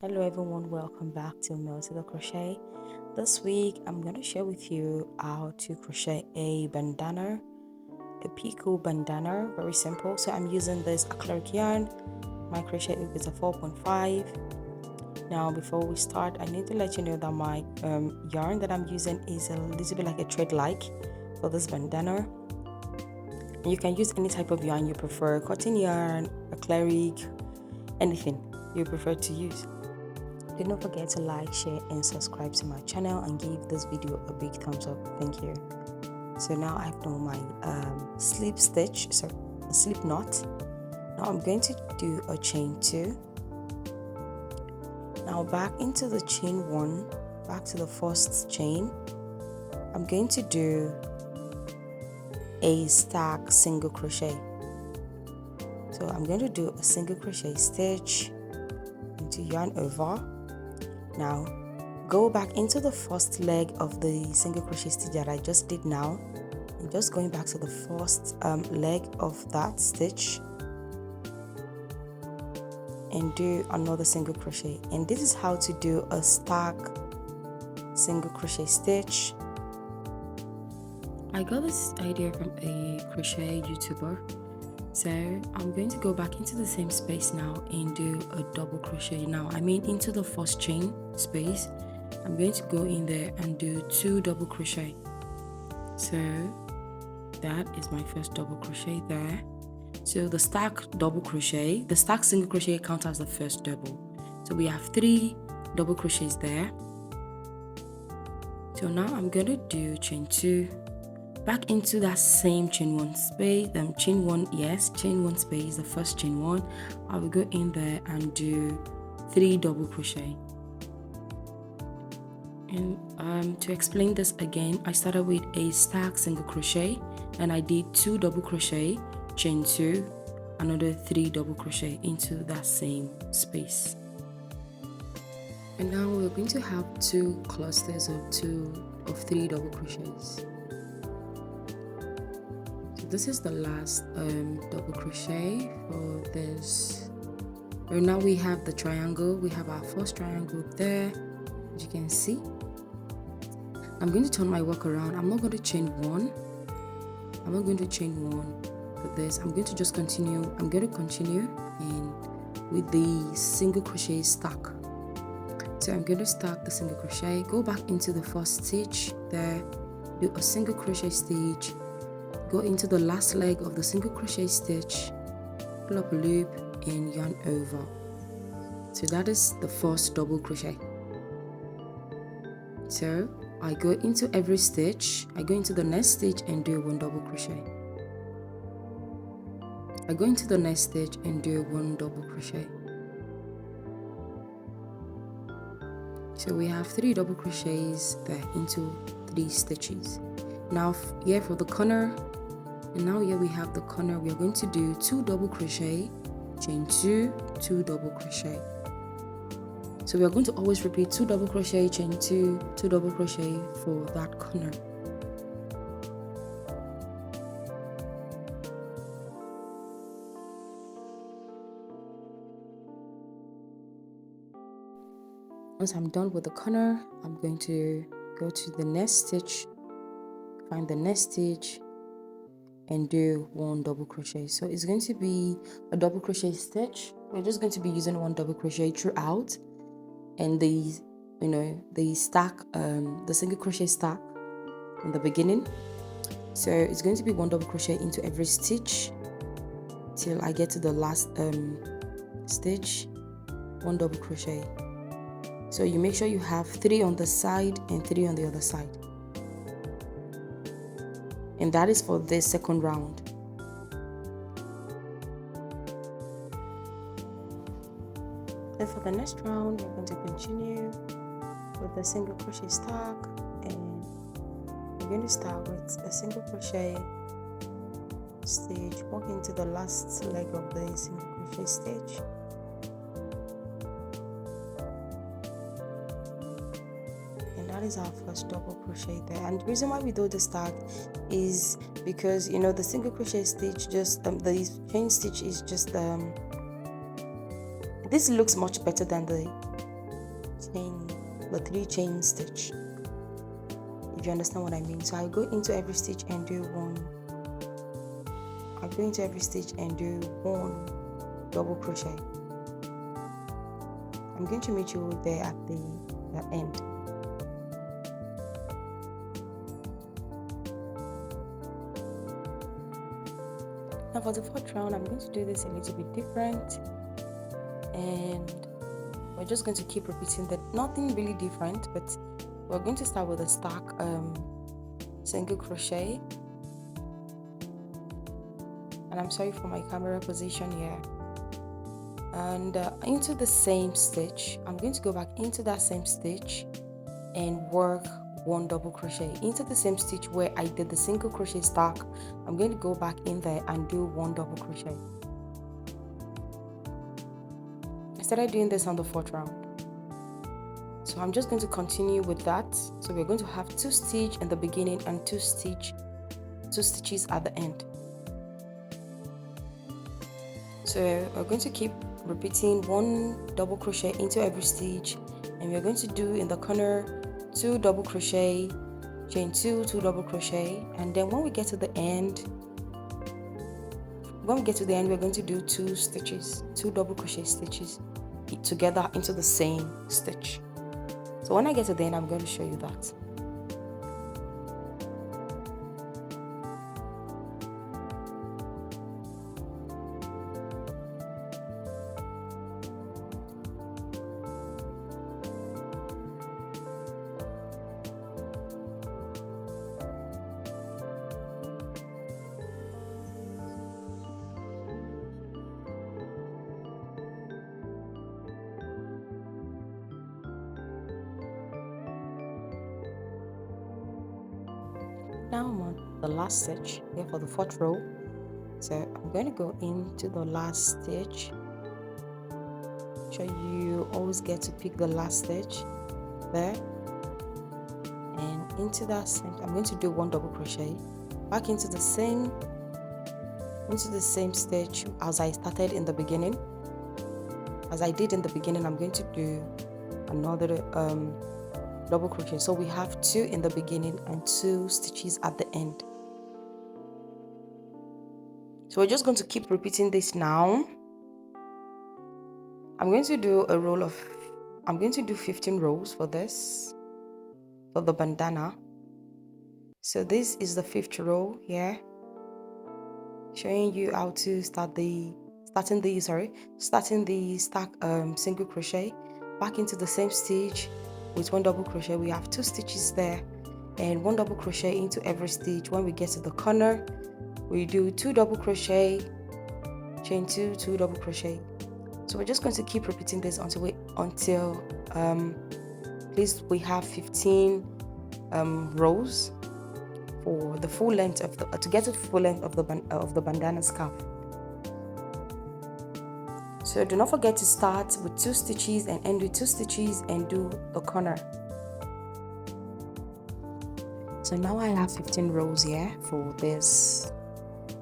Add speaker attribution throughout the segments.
Speaker 1: Hello everyone, welcome back to Maltida Crochet. This week I'm going to share with you how to crochet a bandana, a Picot bandana, very simple. So I'm using this acrylic yarn. My crochet hook is a 4.5. Now before we start, I need to let you know that my yarn that I'm using is a little bit like a thread-like for this bandana. And you can use any type of yarn you prefer, cotton yarn, acrylic, anything you prefer to use. Do not forget to like, share and subscribe to my channel and give this video a big thumbs up. Thank you. So now I've done my slip knot. Now I'm going to do a chain 2. Now back into the chain 1, back to the first chain. I'm going to do a stack single crochet. So I'm going to do a single crochet stitch into yarn over. Now go back into the first leg of the single crochet stitch that I just did now, and just going back to the first leg of that stitch and do another single crochet. And this is how to do a stack single crochet stitch. I got this idea from a crochet YouTuber. So I'm going to go back into the same space now and do a double crochet. Now I mean into the first chain space, I'm going to go in there and do 2 double crochet. So that is my first double crochet there. So the stack double crochet, the stack single crochet counts as the first double. So we have 3 double crochets there. So now I'm going to do chain 2. Back into that same chain 1 space, chain 1 space, the first chain 1. I will go in there and do 3 double crochet. And to explain this again, I started with a stack single crochet and I did 2 double crochet, chain 2, another 3 double crochet into that same space. And now we're going to have 2 clusters of 3 double crochets. This is the last double crochet for this. Right now we have the triangle. We have our first triangle there, as you can see. I'm going to turn my work around. I'm not going to chain 1. I'm not going to chain 1 for this. I'm going to just continue. I'm going to continue with the single crochet stack. So I'm going to start the single crochet, go back into the first stitch there, do a single crochet stitch, go into the last leg of the single crochet stitch, pull up a loop and yarn over. So that is the first double crochet. So I go into every stitch, I go into the next stitch and do 1 double crochet. I go into the next stitch and do 1 double crochet. So we have 3 double crochets there into 3 stitches. Now here for the corner, and now here we have the corner, we are going to do 2 double crochet, chain 2, 2 double crochet. So we are going to always repeat 2 double crochet, chain 2, 2 double crochet for that corner. Once I'm done with the corner, I'm going to go to the next stitch, find the next stitch and do 1 double crochet. So it's going to be a double crochet stitch. We're just going to be using 1 double crochet throughout, and the stack, the single crochet stack in the beginning. So it's going to be 1 double crochet into every stitch till I get to the last stitch, 1 double crochet. So you make sure you have 3 on the side and 3 on the other side. And that is for this second round. And for the next round, we're going to continue with the single crochet stack, and we're going to start with a single crochet stitch, walk into the last leg of the single crochet stitch. That is our first double crochet there. And the reason why we do the stack is because the single crochet stitch, just the chain stitch is just this looks much better than the three chain stitch, if you understand what I mean. So I go into every stitch and do one double crochet. I'm going to meet you there at the end. Now for the fourth round, I'm going to do this a little bit different, and we're just going to keep repeating that. Nothing really different, but we're going to start with a stack single crochet. And I'm sorry for my camera position here. And into the same stitch, I'm going to go back into that same stitch and work one double crochet into the same stitch where I did the single crochet stack. I'm going to go back in there and do one double crochet. I started doing this on the fourth round, so I'm just going to continue with that. So we're going to have 2 stitches in the beginning and 2 stitches at the end. So we're going to keep repeating one double crochet into every stitch, and we're going to do in the corner 2 double crochet, chain 2, 2 double crochet, and then when we get to the end, we're going to do 2 double crochet stitches together into the same stitch. So when I get to the end, I'm going to show you that. Now I'm on the last stitch here for the fourth row. So I'm going to go into the last stitch. Make sure you always get to pick the last stitch there, and into that same, I'm going to do one double crochet back into the same stitch as I started in the beginning. As I did in the beginning, I'm going to do another double crochet. So we have 2 in the beginning and 2 stitches at the end. So we're just going to keep repeating this now. I'm going to do 15 rows for this, for the bandana. So this is the 5th row here, showing you how to starting the stack single crochet back into the same stitch with 1 double crochet. We have 2 stitches there and 1 double crochet into every stitch. When we get to the corner, we do 2 double crochet, chain 2, 2 double crochet. So we're just going to keep repeating this until at least we have 15 rows for the full length of to get to the full length of the bandana scarf. So do not forget to start with 2 stitches and end with 2 stitches and do the corner. So now I have 15 rows here for this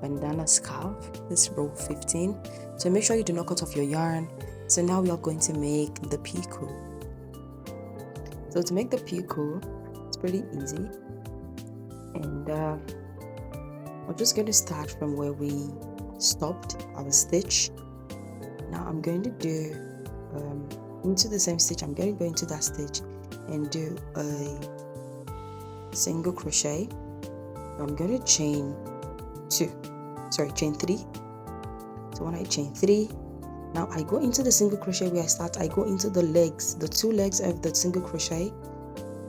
Speaker 1: bandana scarf, this row 15. So make sure you do not cut off your yarn. So now we are going to make the picot. So to make the picot, it's pretty easy, and we're just going to start from where we stopped our stitch. Now I'm going to do into the same stitch. I'm going to go into that stitch and do a single crochet. I'm going to chain 3. So when I chain 3, now I go into the single crochet where I start. I go into the 2 legs of the single crochet,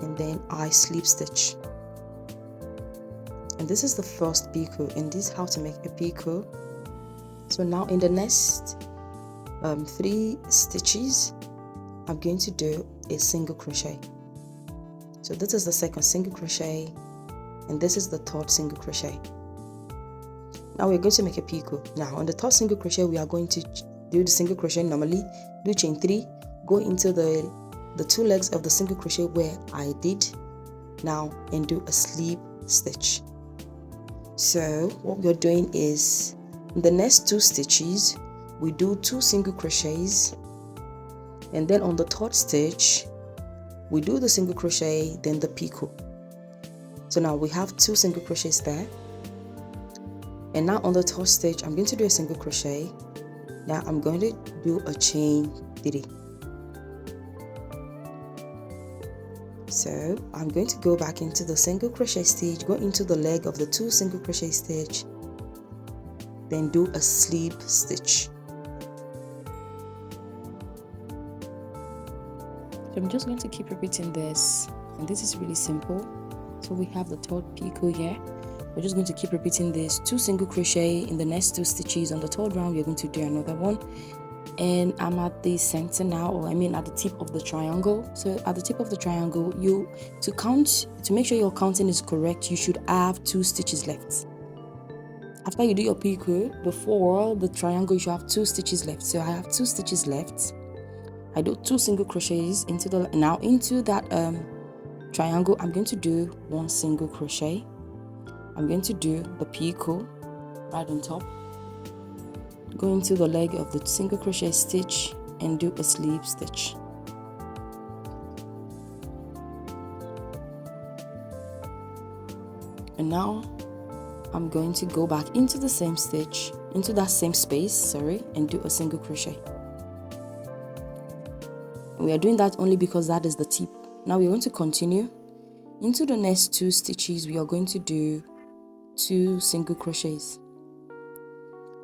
Speaker 1: and then I slip stitch. And this is the first picot, and this is how to make a picot. So now in the next 3 stitches, I'm going to do a single crochet. So this is the second single crochet, and this is the 3rd single crochet. Now we're going to make a picot. Now on the 3rd single crochet, we are going to do the single crochet normally, do chain 3, go into the 2 legs of the single crochet where I did now, and do a slip stitch. So what we're doing is, in the next 2 stitches we do 2 single crochets, and then on the 3rd stitch we do the single crochet, then the picot. So now we have 2 single crochets there, and now on the 3rd stitch I'm going to do a single crochet. Now I'm going to do a chain 3. So I'm going to go back into the single crochet stitch, go into the leg of the 2 single crochet stitch, then do a slip stitch. So I'm just going to keep repeating this, and this is really simple. So we have the 3rd picot here. We're just going to keep repeating this, 2 single crochet in the next 2 stitches. On the 3rd round we're going to do another one, and I'm at the center now, or I mean at the tip of the triangle. So at the tip of the triangle, to make sure your counting is correct, you should have 2 stitches left. After you do your picot, before the triangle, you should have 2 stitches left. So I have 2 stitches left. I do 2 single crochets into that triangle. I'm going to do 1 single crochet. I'm going to do the picot right on top, go into the leg of the single crochet stitch and do a slip stitch. And now I'm going to go back into the same stitch, into that same space, and do a single crochet. We are doing that only because that is the tip. Now we're going to continue into the next 2 stitches. We are going to do 2 single crochets.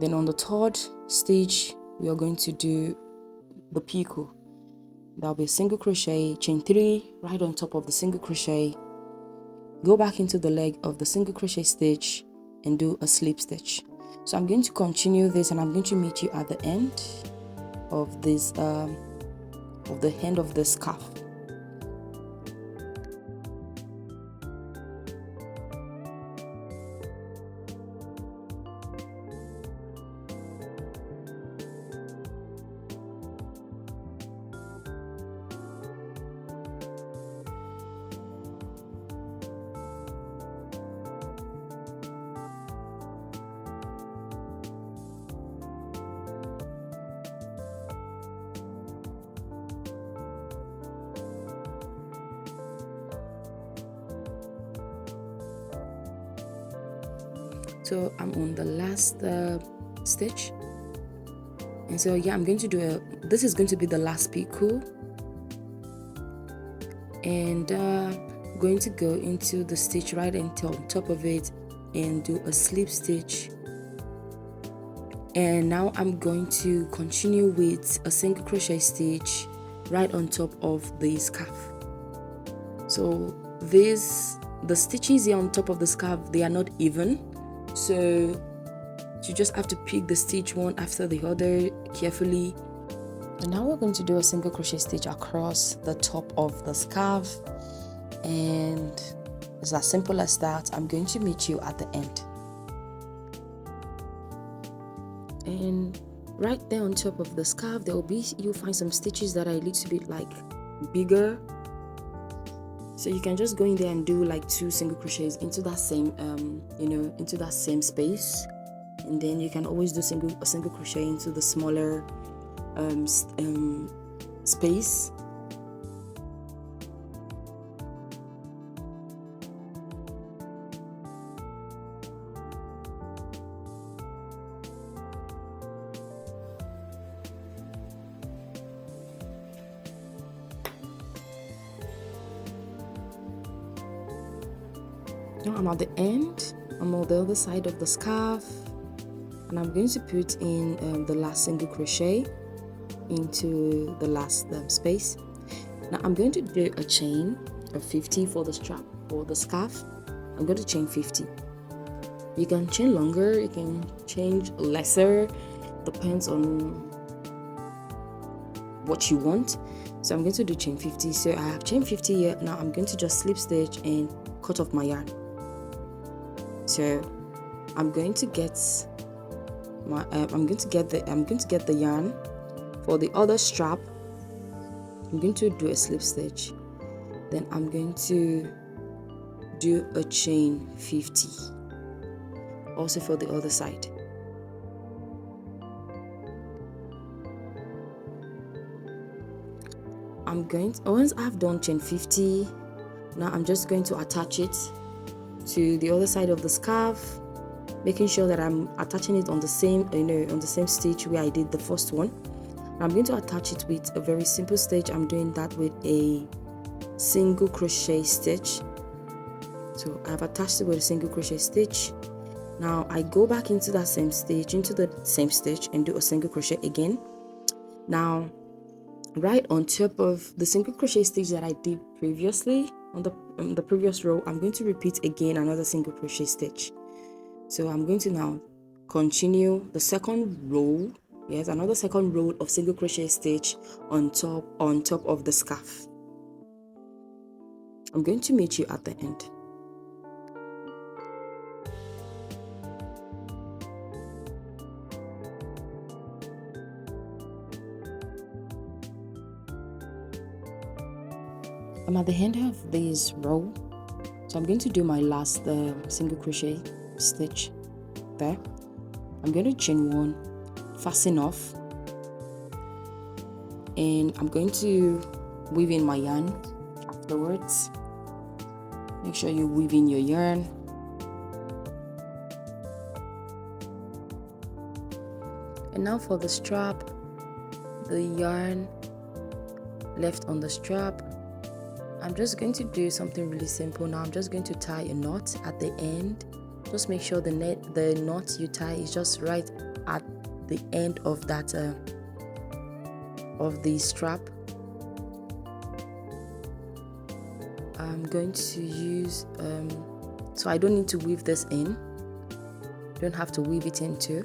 Speaker 1: Then on the 3rd stitch we are going to do the picot. That'll be a single crochet, chain 3 right on top of the single crochet, go back into the leg of the single crochet stitch and do a slip stitch. So I'm going to continue this, and I'm going to meet you at the end of this of the end of the scarf. So I'm on the last stitch, and so yeah, I'm going to do this is going to be the last picot, and going to go into the stitch right on top of it and do a slip stitch. And now I'm going to continue with a single crochet stitch right on top of the scarf. So the stitches here on top of the scarf, they are not even, so you just have to pick the stitch one after the other carefully. And now we're going to do a single crochet stitch across the top of the scarf, and it's as simple as that. I'm going to meet you at the end. And right there on top of the scarf, you'll find some stitches that are a little bit like bigger, so you can just go in there and do like 2 single crochets into that same into that same space, and then you can always do a single crochet into the smaller space. Now I'm at the end. I'm on the other side of the scarf, and I'm going to put in the last single crochet into the last space. Now I'm going to do a chain of 50 for the strap or the scarf. I'm going to chain 50. You can chain longer, you can change lesser, depends on what you want. So I'm going to do chain 50. So I have chain 50 here. Now I'm going to just slip stitch and cut off my yarn. So I'm going to get the yarn for the other strap. I'm going to do a slip stitch, then I'm going to do a chain 50 also for the other side. once I've done chain 50, now I'm just going to attach it to the other side of the scarf, making sure that I'm attaching it on the same, on the same stitch where I did the first one. I'm going to attach it with a very simple stitch. I'm doing that with a single crochet stitch. So I've attached it with a single crochet stitch. Now I go back into the same stitch and do a single crochet again. Now right on top of the single crochet stitch that I did previously on the previous row, I'm going to repeat again another single crochet stitch. So I'm going to now continue the second row. Yes, another second row of single crochet stitch on top of the scarf. I'm going to meet you at the end. I'm at the end of this row, so I'm going to do my last single crochet stitch there. I'm going to chain 1, fasten off, and I'm going to weave in my yarn afterwards. Make sure you weave in your yarn. And now for the strap, the yarn left on the strap, I'm just going to do something really simple. Now I'm just going to tie a knot at the end. Just make sure the knot you tie is just right at the end of that of the strap. I'm going to use so I don't need to weave this in. You don't have to weave it in too.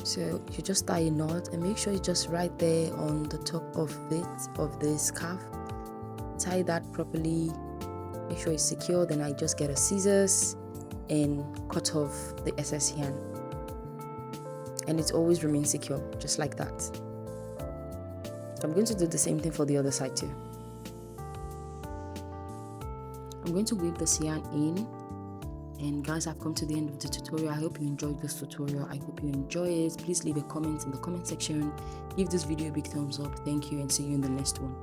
Speaker 1: So you just tie a knot and make sure it's just right there on the top of the scarf. Tie that properly, make sure it's secure. Then I just get a scissors and cut off the excess yarn, and it always remains secure just like that. So I'm going to do the same thing for the other side too. I'm going to weave this yarn in. And guys, I've come to the end of the tutorial. I hope you enjoyed this tutorial. I hope you enjoy it. Please leave a comment in the comment section. Give this video a big thumbs up. Thank you, and see you in the next one.